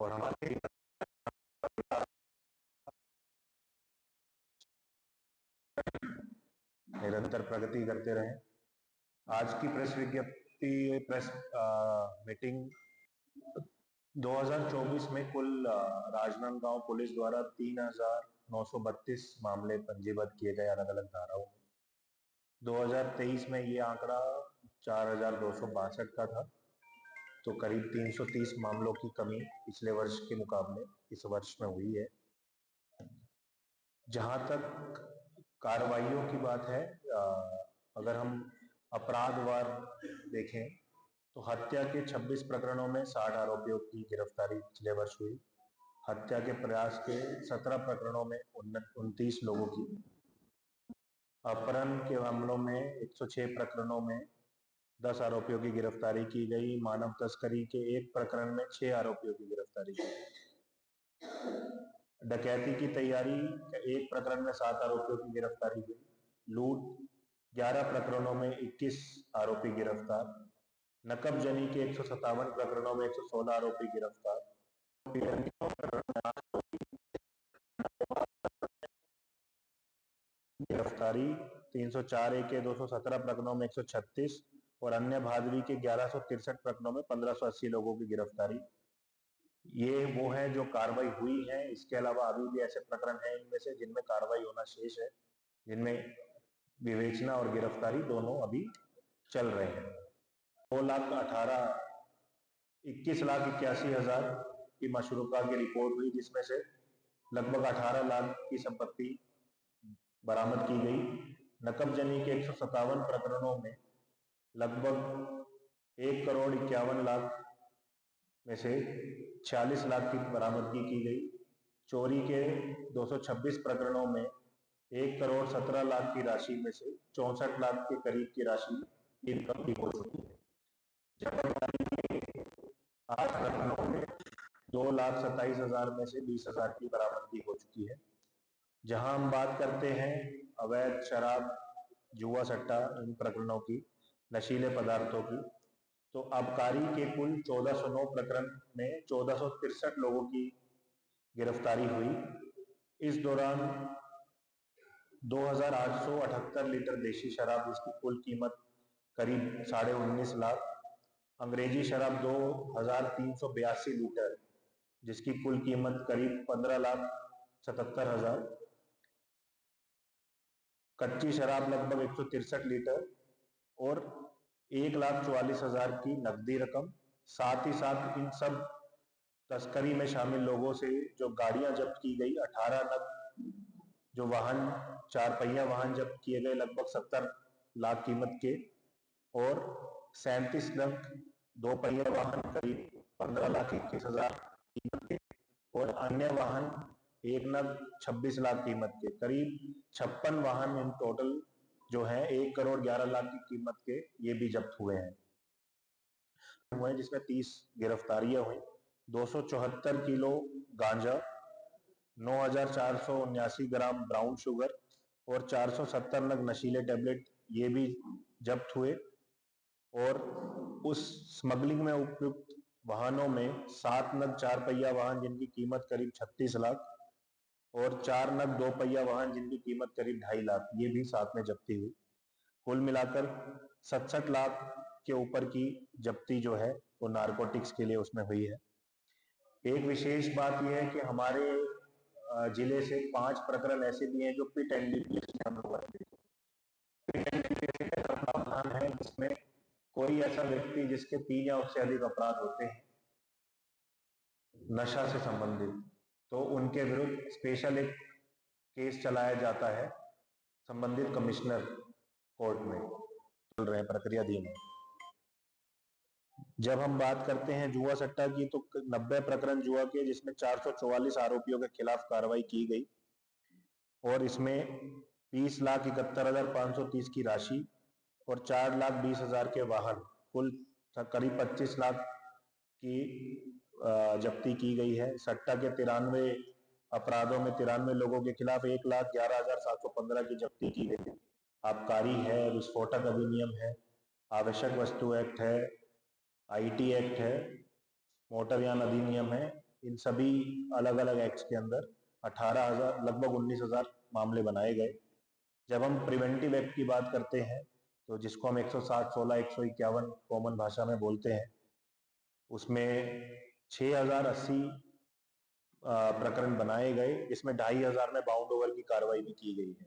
और हमारे निरंतर प्रगति करते रहें। आज की प्रेस मीटिंग 2024 में कुल राजनांदगांव पुलिस द्वारा 3,932 मामले पंजीबद्ध किए गए अलग अलग धाराओं में। 2023 में ये आंकड़ा 4,262 का था, तो करीब 330 मामलों की कमी पिछले वर्ष के मुकाबले इस वर्ष में हुई है। जहां तक कार्रवाइयों की बात है, अगर हम अपराधवार देखें तो हत्या के 26 प्रकरणों में 60 आरोपियों की गिरफ्तारी पिछले वर्ष हुई। हत्या के प्रयास के 17 प्रकरणों में 29 लोगों की, अपहरण के मामलों में 106 प्रकरणों में 10 आरोपियों की गिरफ्तारी की गई। मानव तस्करी के एक प्रकरण में 6 आरोपियों की गिरफ्तारी की गई। डकैती की तैयारी एक प्रकरण में 7 आरोपियों की गिरफ्तारी हुई। लूट 11 प्रकरणों में 21 आरोपी गिरफ्तार। नकबजनी के 157 प्रकरणों में 116 आरोपी गिरफ्तार। गिरफ्तारी 304 के 217 प्रकरणों में 136 और अन्य भादवी के 1163 प्रकरणों में 1580 लोगों की गिरफ्तारी। ये वो है जो कार्रवाई हुई है। इसके अलावा अभी भी ऐसे प्रकरण हैं इनमें से जिनमें कार्रवाई होना शेष है, जिनमें विवेचना और गिरफ्तारी दोनों अभी चल रहे हैं। 21,81,000 की मशरूका की रिपोर्ट हुई, जिसमें से लगभग 18 लाख की संपत्ति बरामद की गई। नकबजनी के 157 प्रकरणों में लगभग 1,51,00,000 में से 46 लाख की बरामदगी की गई। चोरी के 226 प्रकरणों में 1,17,00,000 की राशि में से 64 लाख के करीब की राशि की रिकवरी हो चुकी है। 8 प्रकरणों में 2,27,000 में से 20,000 की बरामदगी हो चुकी है। जहां हम बात करते हैं अवैध शराब, जुआ सट्टा, इन प्रकरणों की, नशीले पदार्थों की, तो आबकारी के कुल 1409 प्रकरण में 1463 लोगों की गिरफ्तारी हुई। इस दौरान 2,878 लीटर देशी शराब, जिसकी कुल कीमत करीब 19.5 लाख, अंग्रेजी शराब 2,382 लीटर, जिसकी कुल कीमत करीब 15,77,000, कच्ची शराब लगभग 163 लीटर और 1,44,000 की नकदी रकम। साथ ही साथ इन सब तस्करी में शामिल लोगों से जो गाड़ियां जब्त की गई, 18 नग जो वाहन, 4 पहिया वाहन जब्त किए गए लगभग 70 लाख कीमत के, और 37 नग 2 पहिया वाहन करीब 15,21,000 कीमत के, और अन्य वाहन 1 नग 26 लाख कीमत के, करीब 56 वाहन इन टोटल जो है 1,11,00,000 की कीमत के, ये भी जब्त हुए हैं, जिसमें 30 गिरफ्तारियां हुई। 274 किलो गांजा, 9,479 ग्राम ब्राउन शुगर और 470 नग नशीले टेबलेट, ये भी जब्त हुए। और उस स्मगलिंग में उपयुक्त वाहनों में 7 नग 4 पहिया वाहन जिनकी कीमत करीब 36 लाख और 4 नग 2 पहिया वाहन जिनकी कीमत करीब 2.5 लाख, ये भी साथ में जब्ती हुई। कुल मिलाकर 67 लाख के ऊपर की जब्ती जो है वो नारकोटिक्स के लिए उसमें हुई है। एक विशेष बात यह है कि हमारे जिले से 5 प्रकरण ऐसे भी हैं जो पिट एनडीपीएस में हम लोग प्रावधान है, जिसमें कोई ऐसा व्यक्ति जिसके 3 या उससे अधिक अपराध होते हैं नशा से संबंधित, तो उनके विरुद्ध स्पेशल एक केस चलाया जाता है संबंधित कमिश्नर कोर्ट में, चल रहे प्रक्रियाधीन है। जब हम बात करते हैं जुआ सट्टा की, तो 90 प्रकरण जुआ के, जिसमें 444 आरोपियों के खिलाफ कार्रवाई की गई और इसमें 30,71,530 की राशि और 4,20,000 के वाहन, कुल करीब 25 लाख की जब्ती की गई है। सट्टा के 93 अपराधों में 93 लोगों के खिलाफ 1,11,715 की जब्ती की गई है। आबकारी है, विस्फोटक अधिनियम है, आवश्यक वस्तु एक्ट है, आईटी एक्ट है, मोटरयान अधिनियम है, इन सभी अलग अलग एक्ट्स के अंदर 18,000 लगभग 19,000 मामले बनाए गए। जब हम प्रिवेंटिव एक्ट की बात करते हैं तो जिसको हम 107, 16, 151 कॉमन भाषा में बोलते हैं, उसमें 6,080 प्रकरण बनाए गए, जिसमें 2,500 में बाउंड ओवर की कार्रवाई भी की गई है।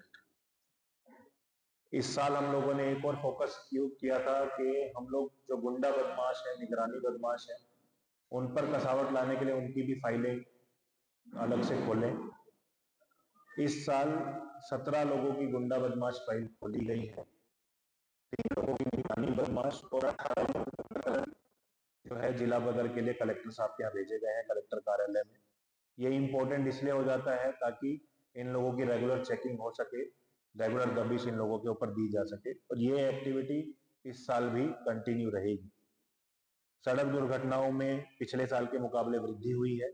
इस साल हम लोगों ने एक और फोकस किया था कि हम लोग जो गुंडा बदमाश है, निगरानी बदमाश है, उन पर कसावट लाने के लिए उनकी भी फाइलें अलग से खोलें। इस साल 17 लोगों की गुंडा बदमाश फाइल खोली गई है, 3 लोगों की निगरानी बदमाश और 18 लोगों जो है जिला बदर के लिए कलेक्टर साहब के यहाँ भेजे गए हैं, कलेक्टर कार्यालय में। ये इम्पोर्टेंट इसलिए हो जाता है ताकि इन लोगों की रेगुलर चेकिंग हो सके, रेगुलर दबिश इन लोगों के ऊपर दी जा सके, और ये एक्टिविटी इस साल भी कंटिन्यू रहेगी। सड़क दुर्घटनाओं में पिछले साल के मुकाबले वृद्धि हुई है।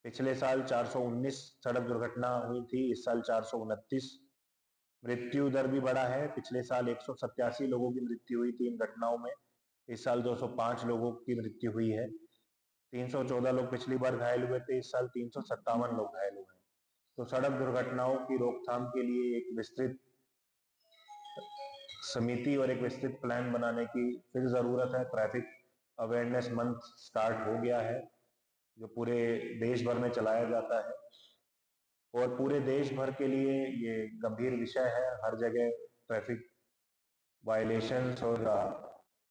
पिछले साल 419 सड़क दुर्घटना हुई थी, इस साल 429। मृत्यु दर भी बढ़ा है, पिछले साल 187 लोगों की मृत्यु हुई थी इन घटनाओं में, इस साल 205 लोगों की मृत्यु हुई है। 314 लोग पिछली बार घायल हुए थे, इस साल 357 लोग घायल हुए हैं। तो सड़क दुर्घटनाओं की रोकथाम के लिए एक विस्तृत समिति और एक विस्तृत प्लान बनाने की फिर जरूरत है। ट्रैफिक अवेयरनेस मंथ स्टार्ट हो गया है, जो पूरे देश भर में चलाया जाता है, और पूरे देश भर के लिए ये गंभीर विषय है। हर जगह ट्रैफिक वायलेशंस और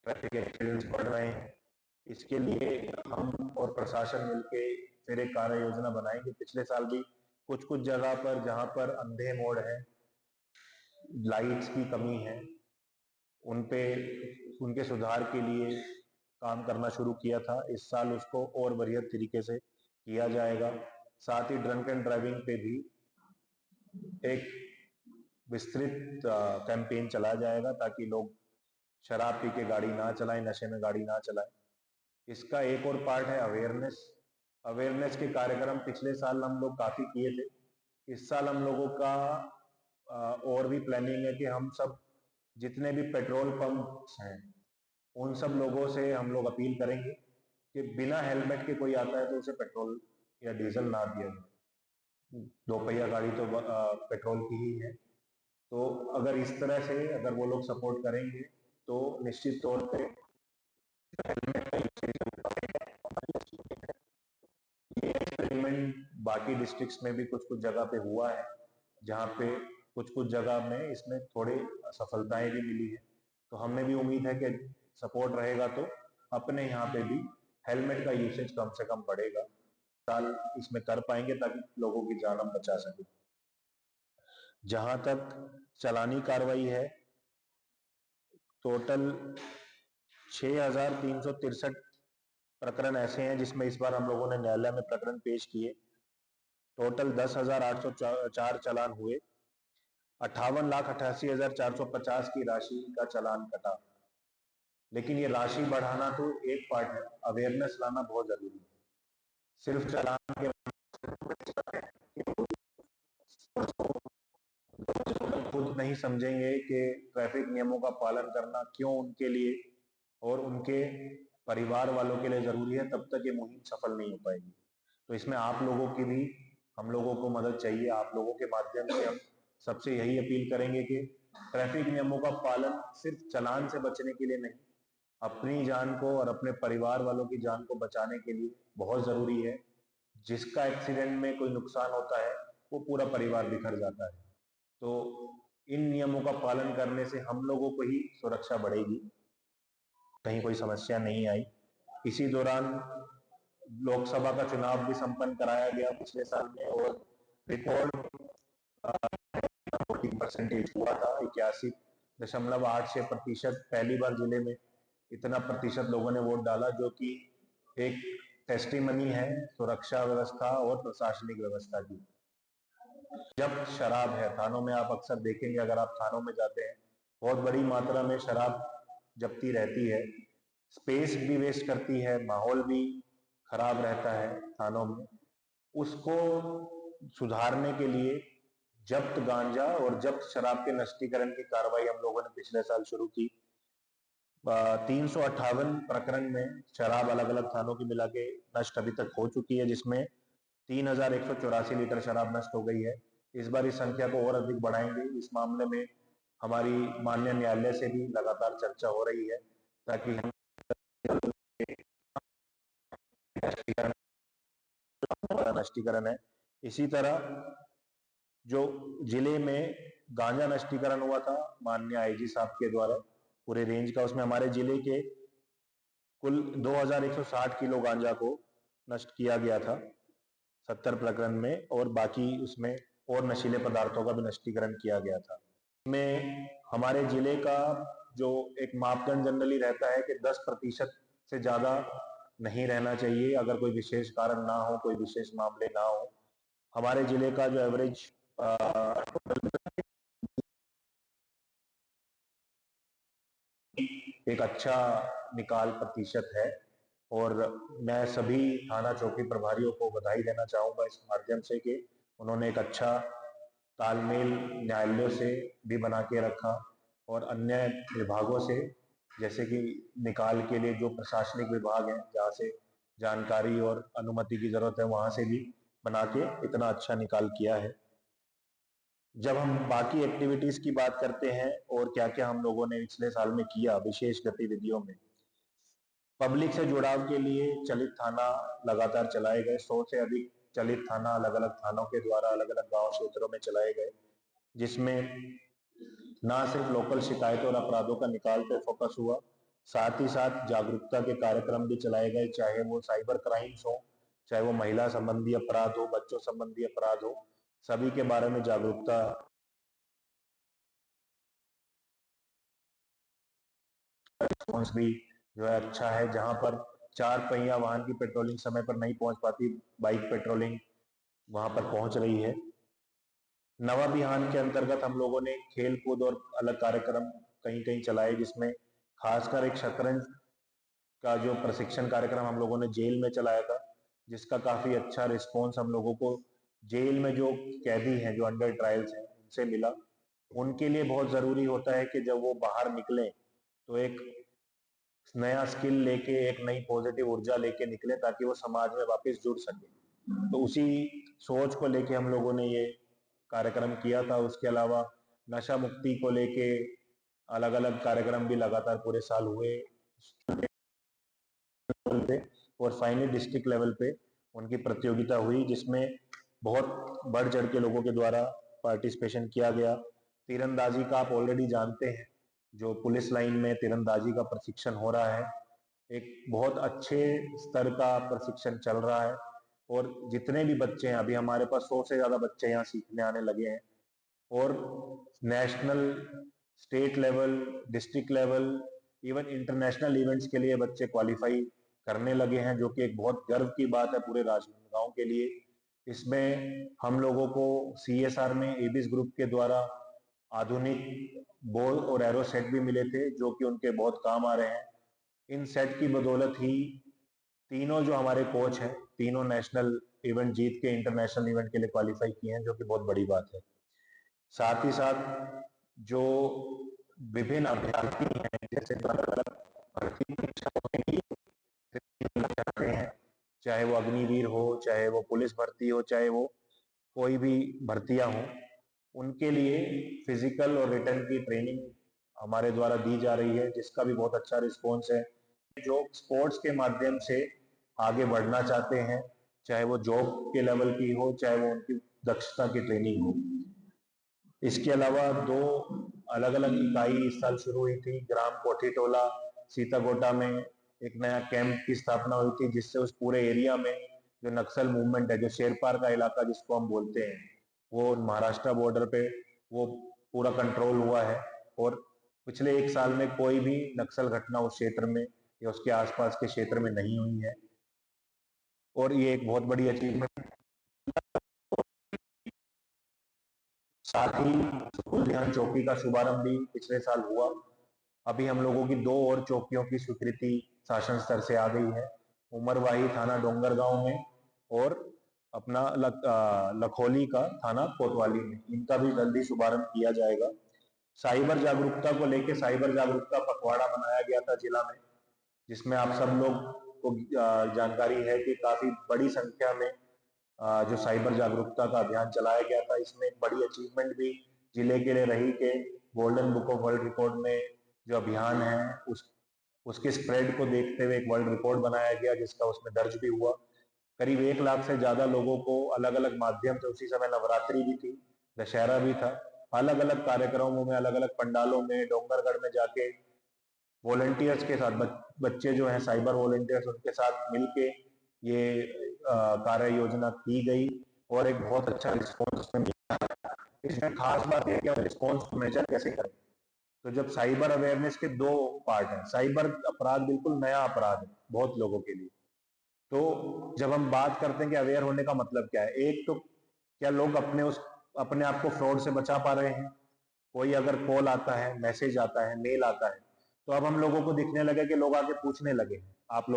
ट्रैफिक एक्सीडेंट्स बढ़ रहे हैं। इसके लिए हम और प्रशासन मिलके फिर एक कार्य योजना बनाएंगे। पिछले साल भी कुछ कुछ जगह पर जहां पर अंधे मोड़ है, लाइट्स की कमी है, उनपे उनके सुधार के लिए काम करना शुरू किया था। इस साल उसको और बढ़िया तरीके से किया जाएगा। साथ ही ड्रंक एंड ड्राइविंग पे भी एक विस्तृत कैंपेन चलाया जाएगा ताकि लोग शराब पी के गाड़ी ना चलाएं, नशे में गाड़ी ना चलाएं। इसका एक और पार्ट है अवेयरनेस के कार्यक्रम। पिछले साल हम लोग काफी किए थे, इस साल हम लोगों का और भी प्लानिंग है कि हम सब जितने भी पेट्रोल पंप्स हैं उन सब लोगों से हम लोग अपील करेंगे कि बिना हेलमेट के कोई आता है तो उसे पेट्रोल या डीजल ना दिया जाए। दोपहिया गाड़ी तो पेट्रोल की ही है, तो अगर इस तरह से अगर वो लोग सपोर्ट करेंगे तो निश्चित तौर पे ये एक्सपेरिमेंट बाकी डिस्ट्रिक्ट्स में भी कुछ कुछ जगह पे हुआ है, जहाँ पे कुछ कुछ जगह में इसमें थोड़ी सफलताएं भी मिली है। तो हमें भी उम्मीद है कि सपोर्ट रहेगा तो अपने यहाँ पे भी हेलमेट का यूसेज कम से कम बढ़ेगा। साल इसमें कर पाएंगे ताकि लोगों की जान हम बचा सके। जहां तक चालानी कार्रवाई है, टोटल 6,363 प्रकरण ऐसे हैं जिसमें इस बार हम लोगों ने न्यायालय में प्रकरण पेश किए। टोटल 10,804 चालान हुए, 58,88,450 की राशि का चालान कटा। लेकिन ये राशि बढ़ाना तो एक पार्ट है, अवेयरनेस लाना बहुत जरूरी है। सिर्फ चालान के खुद नहीं समझेंगे कि ट्रैफिक नियमों का पालन करना क्यों उनके लिए और उनके परिवार वालों के लिए जरूरी है, तब तक ये मुहिम सफल नहीं हो पाएगी। तो इसमें आप लोगों की भी हम लोगों को मदद चाहिए। आप लोगों के माध्यम से हम सबसे यही अपील करेंगे कि ट्रैफिक नियमों का पालन सिर्फ चालान से बचने के लिए नहीं, अपनी जान को और अपने परिवार वालों की जान को बचाने के लिए बहुत जरूरी है। जिसका एक्सीडेंट में कोई नुकसान होता है वो पूरा परिवार बिखर जाता है। तो इन नियमों का पालन करने से हम लोगों को ही सुरक्षा बढ़ेगी, कहीं कोई समस्या नहीं आई। इसी दौरान लोकसभा का चुनाव भी संपन्न कराया गया पिछले साल में, और रिकॉर्ड वोटिंग परसेंटेज हुआ था 81.86%। पहली बार जिले में इतना प्रतिशत लोगों ने वोट डाला, जो कि एक टेस्टिमनी है सुरक्षा व्यवस्था और प्रशासनिक व्यवस्था की। जब शराब है थानों में, आप अक्सर देखेंगे अगर आप थानों में जाते हैं, बहुत बड़ी मात्रा में शराब जब्ती रहती है, स्पेस भी वेस्ट करती है, माहौल भी खराब रहता है थानों में। उसको सुधारने के लिए जब्त गांजा और जब्त शराब के नष्टीकरण की कार्रवाई हम लोगों ने पिछले साल शुरू की। 358 प्रकरण में शराब अलग अलग थानों की मिला के नष्ट अभी तक हो चुकी है, जिसमें 3184 लीटर शराब नष्ट हो गई है। इस बार इस संख्या को और अधिक बढ़ाएंगे। इस मामले में हमारी माननीय न्यायालय से भी लगातार चर्चा हो रही है, ताकि हम नष्टीकरण है। इसी तरह जो जिले में गांजा नष्टीकरण हुआ था माननीय आईजी साहब के द्वारा पूरे रेंज का, उसमें हमारे जिले के कुल 2160 किलो गांजा को नष्ट किया गया था 70 प्रकरण में, और बाकी उसमें और नशीले पदार्थों का भी नष्टीकरण किया गया था। में हमारे जिले का जो एक मापदंड जनरली रहता है कि 10% से ज्यादा नहीं रहना चाहिए, अगर कोई विशेष कारण ना हो, कोई विशेष मामले ना हो। हमारे जिले का जो एवरेज एक अच्छा निकाल प्रतिशत है, और मैं सभी थाना चौकी प्रभारियों को बधाई देना चाहूंगा इस माध्यम से कि उन्होंने एक अच्छा तालमेल न्यायालयों से भी बना के रखा, और अन्य विभागों से, जैसे कि निकाल के लिए जो प्रशासनिक विभाग है जहाँ से जानकारी और अनुमति की जरूरत है, वहां से भी बना के इतना अच्छा निकाल किया है। जब हम बाकी एक्टिविटीज की बात करते हैं और क्या क्या हम लोगों ने पिछले साल में किया विशेष गतिविधियों में, पब्लिक से जुड़ाव के लिए चलित थाना लगातार चलाए गए। 100 से अधिक चलित थाना अलग अलग थानों के द्वारा अलग अलग गांव क्षेत्रों में चलाए गए, जिसमें ना सिर्फ लोकल शिकायतों और अपराधों का निकाल पे फोकस हुआ, साथ ही साथ जागरूकता के कार्यक्रम भी चलाए गए, चाहे वो साइबर क्राइम्स हो, चाहे वो महिला संबंधी अपराध हो, बच्चों संबंधी अपराध हो, सभी के बारे में जागरूकता। रिस्पॉन्स भी जो है अच्छा है। जहां पर 4 पहिया वाहन की पेट्रोलिंग समय पर नहीं पहुंच पाती, बाइक पेट्रोलिंग वहां पर पहुंच रही है। नवाभियान के अंतर्गत हम लोगों ने खेल कूद और अलग कार्यक्रम कहीं कहीं चलाए, जिसमें खासकर एक शतरंज का जो प्रशिक्षण कार्यक्रम हम लोगों ने जेल में चलाया था, जिसका काफी अच्छा रिस्पॉन्स हम लोगों को जेल में जो कैदी हैं, जो अंडर ट्रायल्स हैं, उनसे मिला। उनके लिए बहुत जरूरी होता है कि जब वो बाहर निकले तो एक नया स्किल लेके, एक नई पॉजिटिव ऊर्जा लेके निकले, ताकि वो समाज में वापस जुड़ सके। तो उसी सोच को लेके हम लोगों ने ये कार्यक्रम किया था। उसके अलावा नशा मुक्ति को लेके अलग अलग कार्यक्रम भी लगातार पूरे साल हुए पे, और फाइनली डिस्ट्रिक्ट लेवल पे उनकी प्रतियोगिता हुई, जिसमें बहुत बढ़ चढ़ के लोगों के द्वारा पार्टिसिपेशन किया गया। तीरंदाजी का आप ऑलरेडी जानते हैं, जो पुलिस लाइन में तीरंदाजी का प्रशिक्षण हो रहा है, एक बहुत अच्छे स्तर का प्रशिक्षण चल रहा है। और जितने भी बच्चे हैं, अभी हमारे पास 100 से ज्यादा बच्चे यहाँ सीखने आने लगे हैं, और national, state level, district level, even international events के लिए बच्चे क्वालिफाई करने लगे हैं, जो कि एक बहुत गर्व की बात है पूरे राजनांदगांव के लिए। इसमें हम लोगों को CSR में एबिस ग्रुप के द्वारा आधुनिक बॉल और एरो सेट भी मिले थे, जो कि उनके बहुत काम आ रहे हैं। इन सेट की बदौलत ही तीनों जो हमारे कोच हैं, तीनों नेशनल इवेंट जीत के इंटरनेशनल इवेंट के लिए क्वालिफाई किए हैं, जो कि बहुत बड़ी बात है। साथ ही साथ जो विभिन्न अभ्यर्थी हैं, जैसे भर्ती परीक्षा हैं, चाहे वो अग्निवीर हो, चाहे वो पुलिस भर्ती हो, चाहे वो कोई भी भर्तियां हो, उनके लिए फिजिकल और रिटर्न की ट्रेनिंग हमारे द्वारा दी जा रही है, जिसका भी बहुत अच्छा रिस्पॉन्स है। जो स्पोर्ट्स के माध्यम से आगे बढ़ना चाहते हैं, चाहे वो जॉब के लेवल की हो, चाहे वो उनकी दक्षता की ट्रेनिंग हो। इसके अलावा 2 अलग अलग इकाई इस साल शुरू हुई थी। ग्राम कोठी टोला सीतागोटा में एक नया कैंप की स्थापना हुई थी, जिससे उस पूरे एरिया में जो नक्सल मूवमेंट है, जो शेरपार का इलाका जिसको हम बोलते हैं, वो महाराष्ट्र बॉर्डर पे वो पूरा कंट्रोल हुआ है, और पिछले 1 साल में कोई भी नक्सल घटना उस क्षेत्र में या उसके आसपास के क्षेत्र में नहीं हुई है, और ये एक बहुत बड़ी अचीवमेंट। साथ ही ध्यान चौकी का शुभारंभ भी पिछले साल हुआ। अभी हम लोगों की 2 और चौकियों की स्वीकृति शासन स्तर से आ गई है, उमरवाही थाना डोंगरगांव में, और अपना लखोली का थाना कोतवाली में। इनका भी जल्दी शुभारंभ किया जाएगा। साइबर जागरूकता को लेके साइबर जागरूकता पखवाड़ा मनाया गया था जिला में, जिसमें आप सब लोग को जानकारी है कि काफी बड़ी संख्या में जो साइबर जागरूकता का अभियान चलाया गया था। इसमें एक बड़ी अचीवमेंट भी जिले के लिए रही कि golden book of world record में जो अभियान है उसके स्प्रेड को देखते हुए एक वर्ल्ड रिकॉर्ड बनाया गया, जिसका उसमें दर्ज भी हुआ। करीब 1 लाख से ज्यादा लोगों को अलग अलग माध्यम से, उसी समय नवरात्रि भी थी, दशहरा भी था, अलग अलग कार्यक्रमों में, अलग अलग पंडालों में, डोंगरगढ़ में जाके वॉलेंटियर्स के साथ बच्चे जो हैं साइबर वॉलेंटियर्स, उनके साथ मिलके ये कार्य योजना की गई और एक बहुत अच्छा रिस्पॉन्स मिला। इसमें खास बात है कि रिस्पॉन्स को मेजर कैसे करें। तो जब साइबर अवेयरनेस के 2 पार्ट हैं, साइबर अपराध बिल्कुल नया अपराध है बहुत लोगों के लिए। तो जब हम बात करते हैं कि अवेयर होने का मतलब क्या है, एक तो क्या लोग अपने आप को फ्रॉड से बचा पा रहे हैं। कोई अगर कॉल आता है, मैसेज आता है, मेल आता है, तो अब हम लोगों को दिखने लगे कि लोग आके पूछने लगे। आप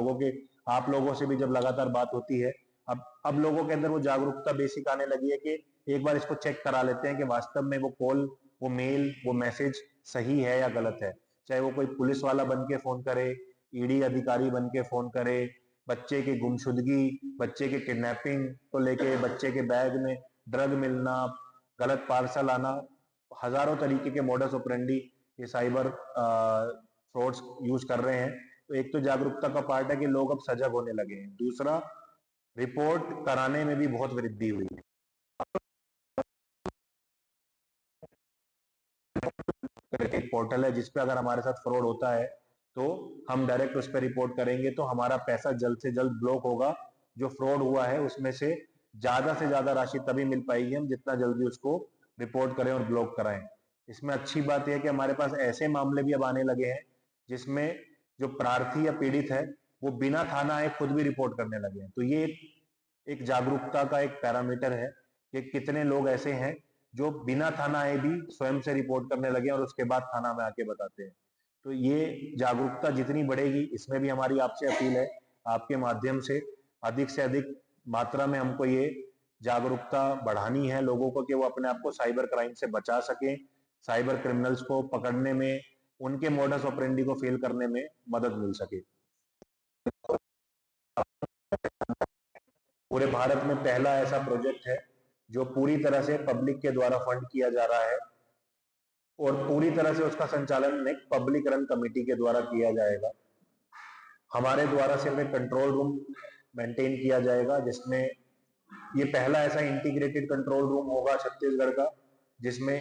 लोगों से भी जब लगातार बात होती है, अब लोगों के अंदर वो जागरूकता बेसिक आने लगी है कि एक बार इसको चेक करा लेते हैं कि वास्तव में वो कॉल, वो मेल, वो मैसेज सही है या गलत है। चाहे वो कोई पुलिस वाला बन के फोन करे, ईडी अधिकारी बन के फोन करे, बच्चे की गुमशुदगी, बच्चे की किडनैपिंग को लेके, बच्चे के बैग में ड्रग मिलना, गलत पार्सल आना, हजारों तरीके के मोडस ऑपरेंडी ये साइबर फ्रॉड्स यूज कर रहे हैं। तो एक तो जागरूकता का पार्ट है कि लोग अब सजग होने लगे हैं। दूसरा, रिपोर्ट कराने में भी बहुत वृद्धि हुई है। एक पोर्टल है जिसपे अगर हमारे साथ फ्रॉड होता है तो हम डायरेक्ट उस पर रिपोर्ट करेंगे तो हमारा पैसा जल्द से जल्द ब्लॉक होगा। जो फ्रॉड हुआ है उसमें से ज्यादा राशि तभी मिल पाएगी हम जितना जल्दी उसको रिपोर्ट करें और ब्लॉक कराएं। इसमें अच्छी बात यह है कि हमारे पास ऐसे मामले भी अब आने लगे हैं जिसमें जो प्रार्थी या पीड़ित है वो बिना थाना आए खुद भी रिपोर्ट करने लगे हैं। तो ये एक जागरूकता का एक पैरामीटर है कि कितने लोग ऐसे हैं जो बिना थाना आए भी स्वयं से रिपोर्ट करने लगे और उसके बाद थाना में आके बताते हैं। तो ये जागरूकता जितनी बढ़ेगी, इसमें भी हमारी आपसे अपील है, आपके माध्यम से अधिक मात्रा में हमको ये जागरूकता बढ़ानी है लोगों को कि वो अपने आप को साइबर क्राइम से बचा सकें, साइबर क्रिमिनल्स को पकड़ने में, उनके मोडस ऑपरेंडी को फेल करने में मदद मिल सके। पूरे भारत में पहला ऐसा प्रोजेक्ट है जो पूरी तरह से पब्लिक के द्वारा फंड किया जा रहा है और पूरी तरह से उसका संचालन एक पब्लिक रन कमेटी के द्वारा किया जाएगा। हमारे द्वारा सिर्फ एक कंट्रोल रूम मेंटेन किया जाएगा, जिसमें ये पहला ऐसा इंटीग्रेटेड कंट्रोल रूम होगा छत्तीसगढ़ का, जिसमें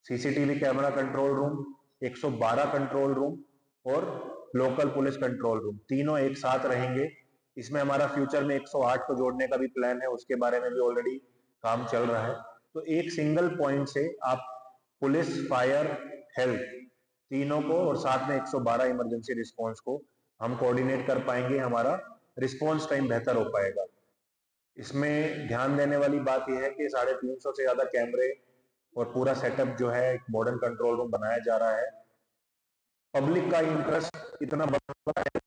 CCTV camera control room, 112 control room और लोकल पुलिस कंट्रोल रूम तीनों एक साथ रहेंगे। इसमें हमारा फ्यूचर में 108 को जोड़ने का भी प्लान है, उसके बारे में भी ऑलरेडी काम चल रहा है। तो एक सिंगल पॉइंट से आप पुलिस, फायर, हेल्थ तीनों को और साथ में 112 इमरजेंसी रिस्पांस को हम कोऑर्डिनेट कर पाएंगे। हमारा रिस्पांस टाइम बेहतर हो पाएगा। इसमें ध्यान देने वाली बात यह है कि 350 से ज्यादा कैमरे और पूरा सेटअप जो है एक मॉडर्न कंट्रोल रूम बनाया जा रहा है। पब्लिक का इंटरेस्ट इतना बढ़ रहा है,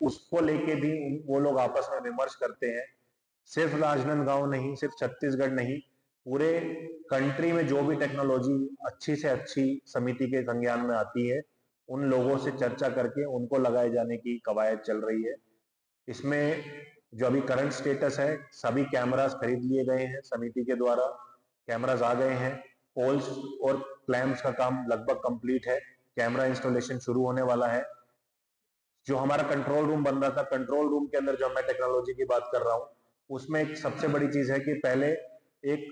उसको लेके भी वो लोग आपस में विमर्श करते हैं। सिर्फ राजनांदगांव नहीं, सिर्फ छत्तीसगढ़ नहीं, पूरे कंट्री में जो भी टेक्नोलॉजी अच्छी से अच्छी समिति के संज्ञान में आती है, उन लोगों से चर्चा करके उनको लगाए जाने की कवायद चल रही है। इसमें जो अभी करंट स्टेटस है, सभी कैमरास खरीद लिए गए हैं समिति के द्वारा, कैमरास आ गए हैं, पोल्स और क्लैम्प्स का काम लगभग कंप्लीट है, कैमरा इंस्टॉलेशन शुरू होने वाला है। जो हमारा कंट्रोल रूम बन रहा था, कंट्रोल रूम के अंदर जो मैं टेक्नोलॉजी की बात कर रहा हूँ, उसमें एक सबसे बड़ी चीज है कि पहले एक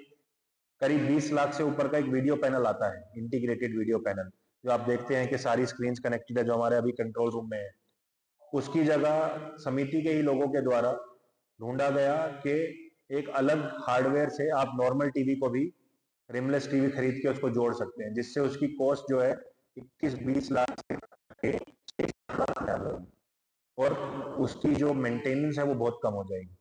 करीब 20 लाख से ऊपर का एक वीडियो पैनल आता है, इंटीग्रेटेड वीडियो पैनल, जो आप देखते हैं कि सारी स्क्रीन कनेक्टेड है, जो हमारे अभी कंट्रोल रूम में है। उसकी जगह समिति के ही लोगों के द्वारा ढूंढा गया कि एक अलग हार्डवेयर से आप नॉर्मल टीवी को भी, रिमलेस टीवी खरीद के उसको जोड़ सकते हैं, जिससे उसकी कॉस्ट जो है 21-20 लाख से और उसकी जो मेंटेनेंस है वो बहुत कम हो जाएगी।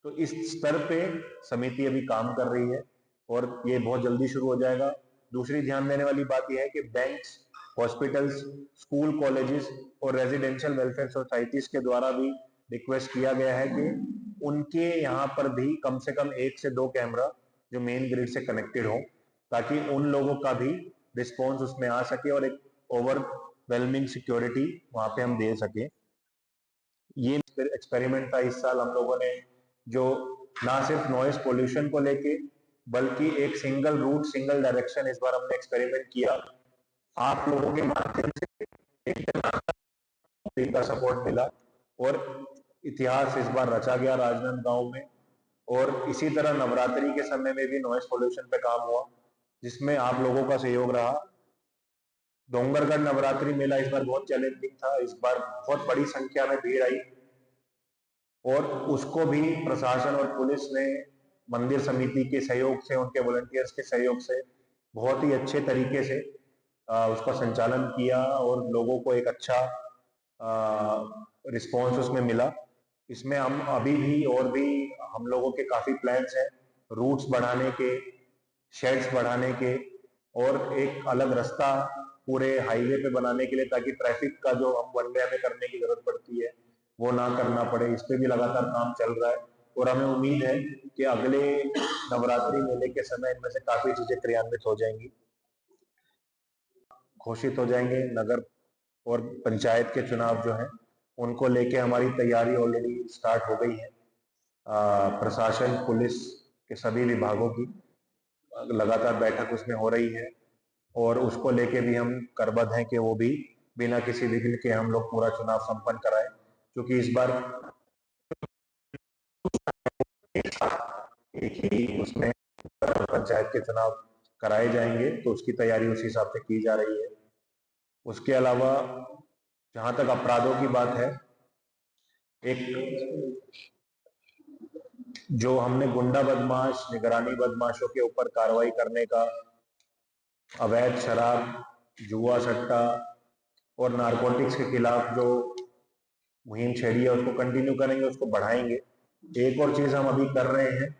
तो इस स्तर पे समिति अभी काम कर रही है और ये बहुत जल्दी शुरू हो जाएगा। दूसरी ध्यान देने वाली बात यह है कि बैंक्स, हॉस्पिटल्स, स्कूल, कॉलेजेस और रेजिडेंशियल वेलफेयर सोसाइटीज के द्वारा भी रिक्वेस्ट किया गया है कि उनके यहाँ पर भी कम से कम 1 से 2 कैमरा जो मेन ग्रिड से कनेक्टेड हो, ताकि उन लोगों का भी रिस्पॉन्स उसमें आ सके और एक ओवरवेलमिंग सिक्योरिटी वहां पे हम दे सके। ये एक्सपेरिमेंट था इस साल हम लोगों ने, जो ना सिर्फ नॉइस पोल्यूशन को लेके बल्कि एक सिंगल रूट सिंगल डायरेक्शन इस बार हमने एक्सपेरिमेंट किया। आप लोगों के माध्यम से एक का सपोर्ट मिला और इतिहास इस बार रचा गया राजनांदगांव में। और इसी तरह नवरात्रि के समय में भी नॉइस पोल्यूशन पे काम हुआ, जिसमें आप लोगों का सहयोग रहा। डोंगरगढ़ नवरात्रि मेला इस बार बहुत चैलेंजिंग था, इस बार बहुत बड़ी संख्या में भीड़ आई और उसको भी प्रशासन और पुलिस ने मंदिर समिति के सहयोग से, उनके वॉलंटियर्स के सहयोग से बहुत ही अच्छे तरीके से उसका संचालन किया और लोगों को एक अच्छा रिस्पॉन्स उसमें मिला। इसमें हम अभी भी और भी हम लोगों के काफी प्लान्स हैं, रूट्स बढ़ाने के, शेड्स बढ़ाने के और एक अलग रास्ता पूरे हाईवे पे बनाने के लिए, ताकि ट्रैफिक का जो हम वन वे हमें करने की जरूरत पड़ती है वो ना करना पड़े। इस पे भी लगातार काम चल रहा है और हमें उम्मीद है कि अगले नवरात्रि मेले के समय इनमें से काफी चीजें क्रियान्वित हो जाएंगी, घोषित हो जाएंगे। नगर और पंचायत के चुनाव जो हैं उनको लेके हमारी तैयारी ऑलरेडी स्टार्ट हो गई है। प्रशासन, पुलिस के सभी विभागों की लगातार बैठक उसमें हो रही है और उसको लेके भी हम करबद्ध हैं कि वो भी बिना किसी विघ्न के हम लोग पूरा चुनाव संपन्न कराएं, क्योंकि इस बार एक ही उसमें पंचायत के चुनाव कराए जाएंगे, तो उसकी तैयारी उसी हिसाब से की जा रही है। उसके अलावा जहां तक अपराधों की बात है, एक जो हमने गुंडा बदमाश, निगरानी बदमाशों के ऊपर कार्रवाई करने का, अवैध शराब, जुआ सट्टा और नारकोटिक्स के खिलाफ जो मुहिम छेड़ी है उसको कंटिन्यू करेंगे, उसको बढ़ाएंगे। एक और चीज हम अभी कर रहे हैं,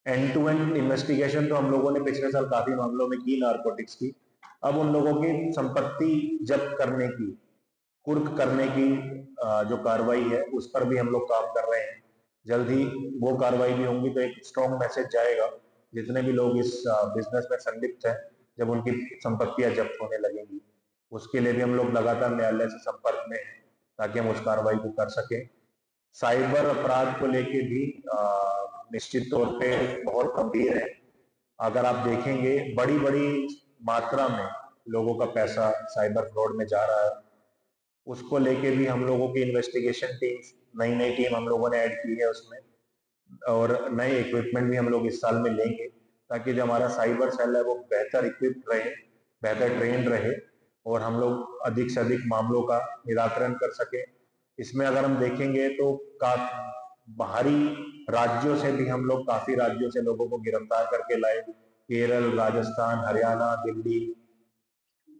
एंड टू एंड इन्वेस्टिगेशन तो हम लोगों ने पिछले साल काफी मामलों में की नारकोटिक्स की। अब उन लोगों की संपत्ति जब्त करने की, कुर्क करने की जो कार्रवाई है उस पर भी हम लोग काम कर रहे हैं। जल्द ही वो कार्रवाई भी होंगी तो एक स्ट्रॉन्ग मैसेज जाएगा जितने भी लोग इस बिजनेस में संलिप्त हैं, जब उनकी संपत्तियां जब्त होने लगेंगी। उसके लिए भी हम लोग लगातार न्यायालय से संपर्क में हैं ताकि हम उस कार्रवाई को कर सकें। साइबर अपराध को लेके भी निश्चित तौर पे बहुत गंभीर है। अगर आप देखेंगे बड़ी बड़ी मात्रा में लोगों का पैसा साइबर फ्रॉड में जा रहा है, उसको लेके भी हम लोगों की इन्वेस्टिगेशन टीम, नई नई टीम हम लोगों ने ऐड की है उसमें, और नए इक्विपमेंट भी हम लोग इस साल में लेंगे ताकि जो हमारा साइबर सेल है वो बेहतर इक्विप्ड रहे, बेहतर ट्रेन रहे और हम लोग अधिक से अधिक मामलों का निराकरण कर सके। इसमें अगर हम देखेंगे तो बाहरी राज्यों से भी हम लोग काफी राज्यों से लोगों को गिरफ्तार करके लाए, केरल, राजस्थान, हरियाणा, दिल्ली।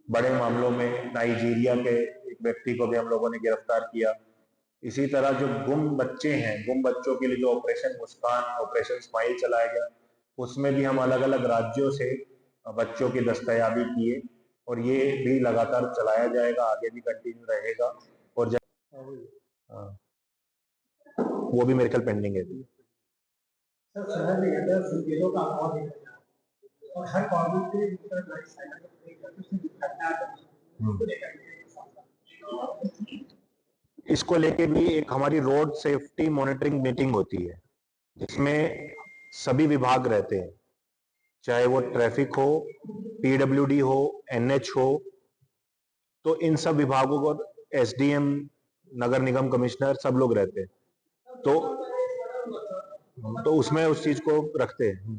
बड़े मामलों में नाइजीरिया के एक व्यक्ति को भी हम लोगों ने गिरफ्तार किया। इसी तरह जो गुम बच्चे हैं, गुम बच्चों के लिए जो ऑपरेशन मुस्कान, ऑपरेशन स्माइल चलाया गया, उसमें भी हम अलग अलग राज्यों से बच्चों की दस्तयाबी किए और ये भी लगातार चलाया जाएगा, आगे भी कंटिन्यू रहेगा। और वो भी मेरे ख्याल पेंडिंग है। इसको लेके भी एक हमारी रोड सेफ्टी मॉनिटरिंग मीटिंग होती है जिसमें सभी विभाग रहते हैं, चाहे वो ट्रैफिक हो, पीडब्ल्यूडी हो, एनएच हो, तो इन सब विभागों को एसडीएम, नगर निगम कमिश्नर सब लोग रहते हैं, तो उसमें उस चीज को रखते हैं।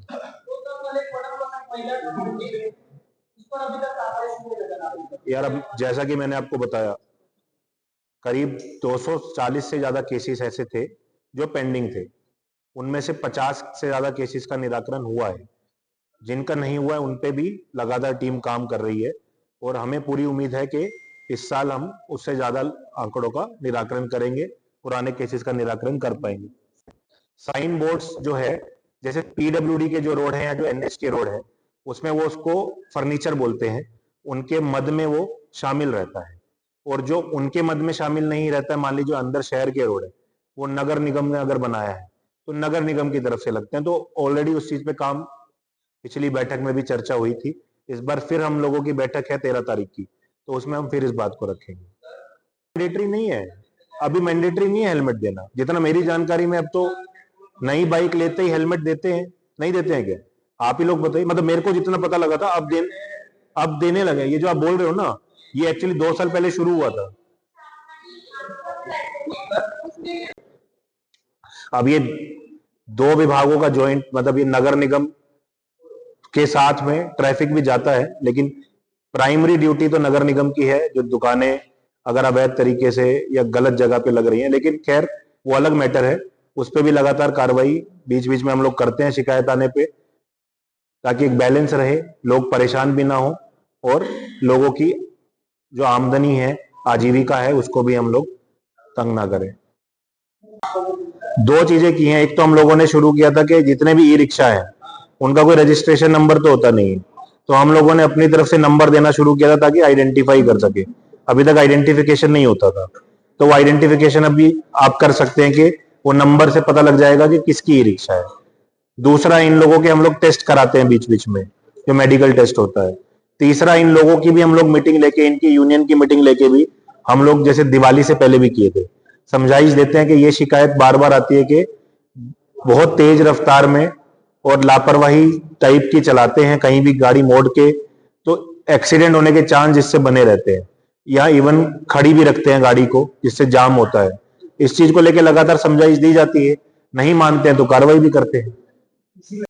यार अब जैसा कि मैंने आपको बताया, करीब 240 से ज्यादा केसेस ऐसे थे जो पेंडिंग थे, उनमें से 50 से ज्यादा केसेस का निराकरण हुआ है। जिनका नहीं हुआ है उन पे भी लगातार टीम काम कर रही है और हमें पूरी उम्मीद है कि इस साल हम उससे ज्यादा आंकड़ों का निराकरण करेंगे, पुराने केसेस का निराकरण कर पाएंगे। साइन बोर्ड्स जो है, जैसे पीडब्ल्यूडी के जो रोड है या जो एनएच के रोड है, उसमें वो उसको फर्नीचर बोलते हैं, उनके मद में वो शामिल रहता है। और जो उनके मद में शामिल नहीं रहता है, मान लीजिए अंदर शहर के रोड है, वो नगर निगम ने अगर बनाया है तो नगर निगम की तरफ से लगते हैं। तो ऑलरेडी उस चीज पे काम पिछली बैठक में भी चर्चा हुई थी। इस बार फिर हम लोगों की बैठक है 13 तारीख की, तो उसमें हम फिर इस बात को रखेंगे। मैंडेटरी नहीं है, अभी मैंडेटरी नहीं है हेलमेट देना, जितना मेरी जानकारी में। अब तो नई बाइक लेते ही हेलमेट देते हैं, नहीं देते हैं क्या? आप ही लोग बताइए। मतलब मेरे को जितना पता लगा था अब देने लगे। ये जो आप बोल रहे हो ना, ये एक्चुअली 2 साल पहले शुरू हुआ था। अब ये 2 विभागों का जॉइंट, मतलब ये नगर निगम के साथ में ट्रैफिक भी जाता है, लेकिन प्राइमरी ड्यूटी तो नगर निगम की है। जो दुकानें अगर अवैध तरीके से या गलत जगह पे लग रही हैं, लेकिन खैर वो अलग मैटर है, उस पर भी लगातार कार्रवाई बीच बीच में हम लोग करते हैं शिकायत आने पे, ताकि एक बैलेंस रहे, लोग परेशान भी ना हो और लोगों की जो आमदनी है, आजीविका है, उसको भी हम लोग तंग ना करें। 2 चीजें की हैं। एक तो हम लोगों ने शुरू किया था कि जितने भी ई रिक्शा है उनका कोई रजिस्ट्रेशन नंबर तो होता नहीं है, तो हम लोगों ने अपनी तरफ से नंबर देना शुरू किया था ताकि आइडेंटिफाई कर सके। अभी तक आइडेंटिफिकेशन नहीं होता था, तो वो आइडेंटिफिकेशन अभी आप कर सकते हैं कि वो नंबर से पता लग जाएगा कि किसकी ई रिक्शा है। दूसरा, इन लोगों के हम लोग टेस्ट कराते हैं बीच बीच में, जो मेडिकल टेस्ट होता है। तीसरा, इन लोगों की भी हम लोग मीटिंग लेके, इनकी यूनियन की मीटिंग लेके भी हम लोग, जैसे दिवाली से पहले भी किए थे, समझाइश देते हैं कि ये शिकायत बार बार आती है कि बहुत तेज रफ्तार में और लापरवाही टाइप की चलाते हैं, कहीं भी गाड़ी मोड़ के, तो एक्सीडेंट होने के चांस इससे बने रहते हैं, या इवन खड़ी भी रखते हैं गाड़ी को, जिससे जाम होता है। इस चीज को लेकर लगातार समझाइश दी जाती है, नहीं मानते हैं तो कार्रवाई भी करते हैं।